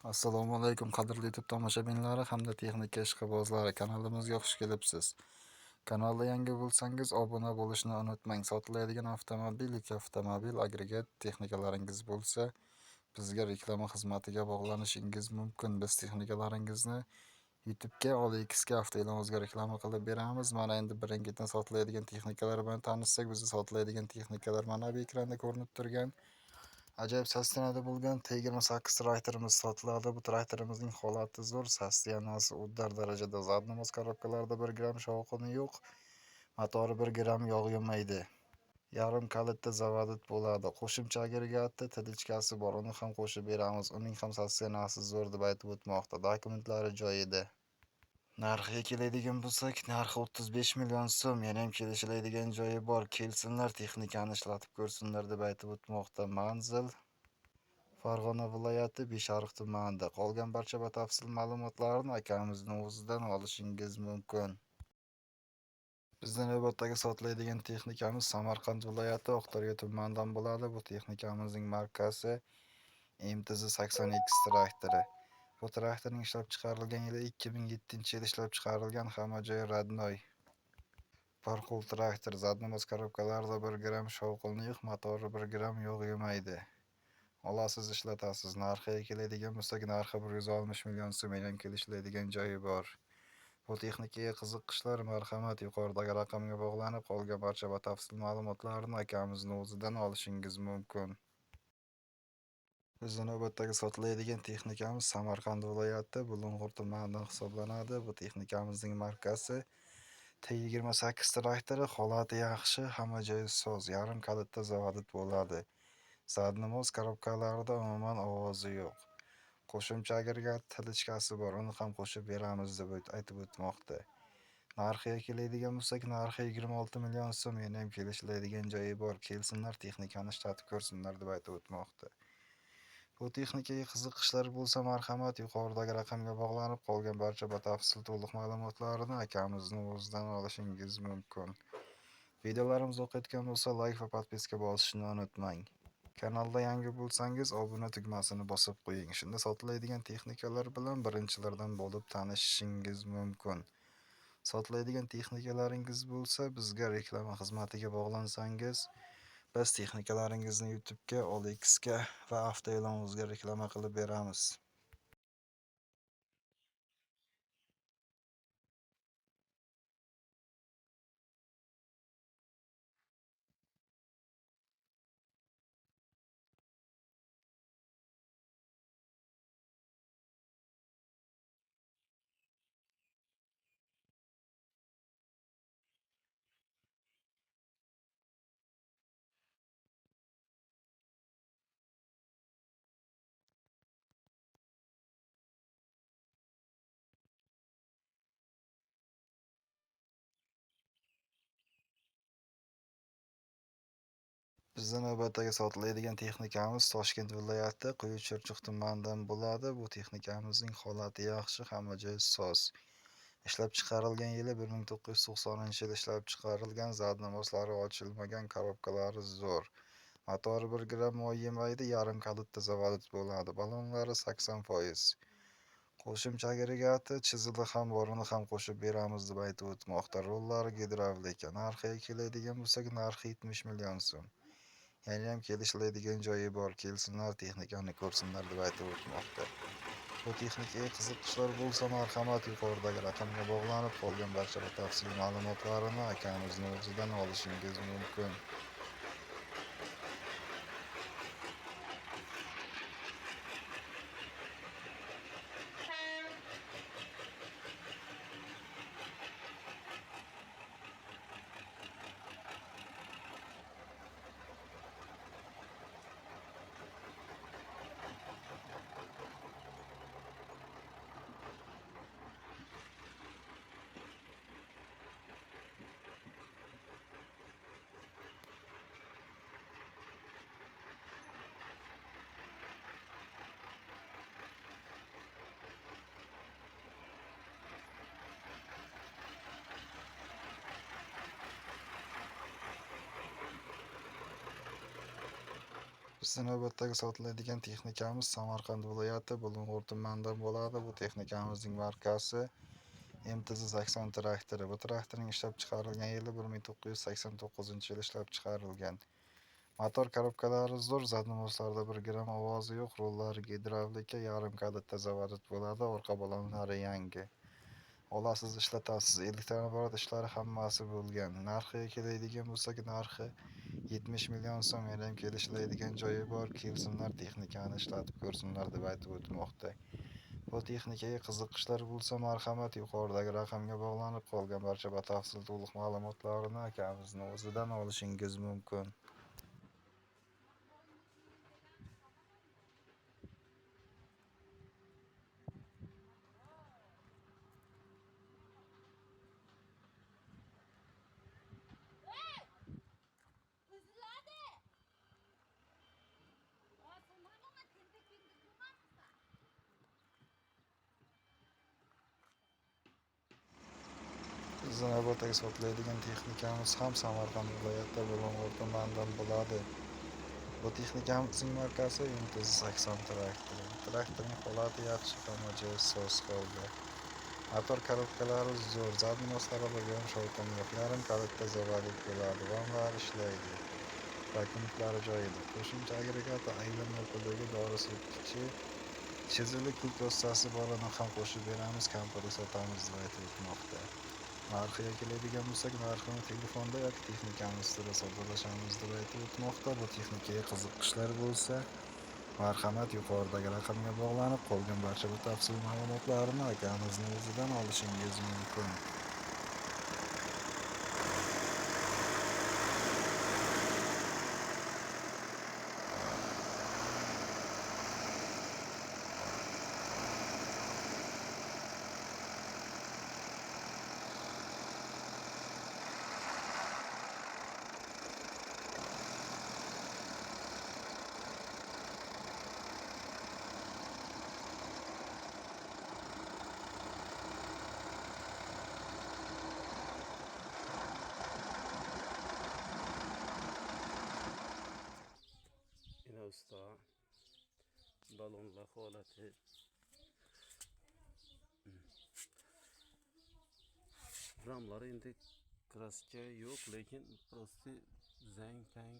Assalomu alaykum qadrli YouTube tomoshabinlari hamda texnika ishqibozlari, kanalimizga xush kelibsiz. Kanalda yangi bo'lsangiz obuna bo'lishni unutmang. Sotiladigan avtomobil, yuk avtomobil, agregat texnikalaringiz bo'lsa, bizga reklama xizmatiga bog'lanishingiz mumkin. Biz texnikalaringizni YouTube'ga, OLXga avtoe'lonimizga reklama qilib beramiz. Mana endi birin-ketin sotiladigan texnikalar bilan tanishsak, bizni sotiladigan texnikalar mana bu ekranda ko'rinib turgan ajoyib sastinada bo'lgan T28 traktorimiz sotiladi. Bu traktorimizning holati zo'r, sastiyanasi uddar darajada. Zadnimiz korobkalarda 1 gram shovqini yo'q, motori 1 gram yog' yemaydi. Yarim kalitda zavodit bo'ladi. Qo'shimcha agregatda tilichkasi bor, uni ham qo'shib beramiz. Uning ham sastiyanasi zo'r deb aytib o'tmoqda. Dokumentlari joyida. Narxiga keladigan bo'lsak, narxi 35 million so'm. Yana ham kelishiladigan joyi bor. Kelsinlar, texnikani ishlatib ko'rsinlar deb aytib o'tmoqda. Manzil Farg'ona viloyati Beshariq tumanida. Qolgan barcha batafsil ma'lumotlarni akamizning o'zidan olishingiz mumkin. Bizning navbatdagi sotiladigan texnikamiz Samarqand viloyati Oqdaryo tumanidan bo'ladi. Bu texnikamizning markasi MTZ 82 traktori. Bu traktorning ishlab chiqarilgan yili 2007-yil ishlab chiqarilgan, hamma joyi radnoy. Parqul traktor, zadnimiz korobkalarida 1 gram shovqini yo'q, motori 1 gram yog' yemaydi. Olasiz, ishlatasiz. Narxiga keladigan bo'lsak, narxi 160 million so'm. Ham kelishiladigan joyi bor. Bu texnikaga qiziqishlar marhamat yuqoridagi raqamga bog'lanib, qolgan barcha batafsil ma'lumotlarni akamizning o'zidan olishingiz mumkin. Bizning navbatdagi sotiladigan texnikamiz Samarqand viloyati Bulung'ur tumanidan hisoblanadi. Bu texnikamizning markasi T28 traktori. Holati yaxshi, hamma joyi soz, yarim kalitda zavodit bo'ladi. Zadnimiz korobkalarida umuman ovozi yo'q. Qo'shimcha agregat tilichkasi bor, uni ham qo'shib beramiz deb aytib o'tmoqda. Narxiga keladigan bo'lsak, narxi 26 million so'm. Yana ham kelishiladigan joyi bor. Kelsinlar, texnikani ishlatib ko'rsinlar deb aytib o'tmoqda. Bu texnikaga qiziqishlar bo'lsa, marhamat yuqoridagi raqamga bog'lanib, qolgan barcha batafsil to'liq ma'lumotlarni akamizning o'zidan olishingiz mumkin. Videolarimiz o'qiyotgan bo'lsa, like va podpiska bosishni unutmang. Kanalda yangi bo'lsangiz, obuna tugmasini bosib qo'ying. Shunda sotiladigan texnikalar bilan birinchilardan bo'lib tanishishingiz mumkin. Sotiladigan texnikalaringiz bo'lsa, bizga reklama xizmatiga bog'lansangiz, biz texnikalaringizni YouTube'ga, OLXga va avtoe'lonimizga reklama qilib beramiz. Bizning navbatdagi sotiladigan texnikamiz Toshkent viloyati Quyuchirchiq tumanidan bo'ladi. Bu texnikamizning holati yaxshi, hamma joyi soz. Ishlab chiqarilgan yili 1990-yil ishlab chiqarilgan, zadnimoslari ochilmagan, korobkalari zo'r. Motori 1 gram moy yemaydi, yarim kalitda zavodit bo'ladi. Ballonlari 80%. Qo'shimcha agregati chizig'i ham bor, uni ham qo'shib beramiz deb aytib o'tmoqda. Rollari gidravlika. Narxiga keladigan bo'lsak, narxi 70 million so'm. Yana ham kelishiladigan joyi bor. Kelsinlar, texnikani ko'rsinlar deb aytib o'tmoqda. Bu texnikaga qiziqishlar bo'lsa, marhamat yuqoridagi raqamga bog'lanib, qolgan barcha batafsil ma'lumotlarini akamizning o'zidan olishingiz mumkin. Bizning navbatdagi sotiladigan texnikamiz Samarqand viloyati Bulung'ur tumanidan bo'ladi. Bu texnikamizning markasi MTZ-80 traktori. Bu traktorning ishlab chiqarilgan yili 1989-yil ishlab chiqarilgan. Motor korobkalari zo'r, zadnomoslarda 1 gram ovozi yo'q, rullari gidravlika, yarim kalitda zavodit bo'ladi, orqa balonlari yangi. Olasiz, ishlatasiz, elektrdan iborat ishlari hammasi bo'lgan. Narxiga keladigan bo'lsak, narxi 70 million so'm, ham kelishiladigan joyi bor. Kelsinlar, texnikani ishlatib ko'rsinlar deb aytib o'tmoqda. Bu texnikaga qiziqishlar bo'lsa, marhamat, yuqoridagi raqamga bog'lanib, qolgan barcha batafsil to'liq ma'lumotlarni akamizning o'zidan olishingiz mumkin. Bizning navbatdagi sotiladigan texnikamiz ham Samarqand viloyati Bulung'ur tumanidan bo'ladi. Bu texnikamizning markasi MTZ-80 traktori. Traktorning holati yaxshi, hamma joyi soz holda. Motor korobkalari zo'r, zadnoslari 1 gram shovqin yo'q, yarim kalitda zavodlik bo'ladi, vanlari ishlaydi, vakuumlari joyida. Qo'shimcha agregati, aylanma qudagi, dori sepkichi, chizili kul postasi borini ham qo'shib beramiz, kompakt sotamiz deb aytib o'tmoqda. Narxiga keladigan bo'lsak, narxini telefonda yoki texnikamiz ustida savdolashamiz deb aytib o'tmoqda. Bu texnikaga qiziqishlar bo'lsa, marhamat, yuqoridagi raqamga bog'lanib, qolgan barcha batafsil ma'lumotlarni akamizning o'zidan olishingiz mumkin. Yine usta balonla holati ramlar endi kraska yo'q, lekin prosti zang tang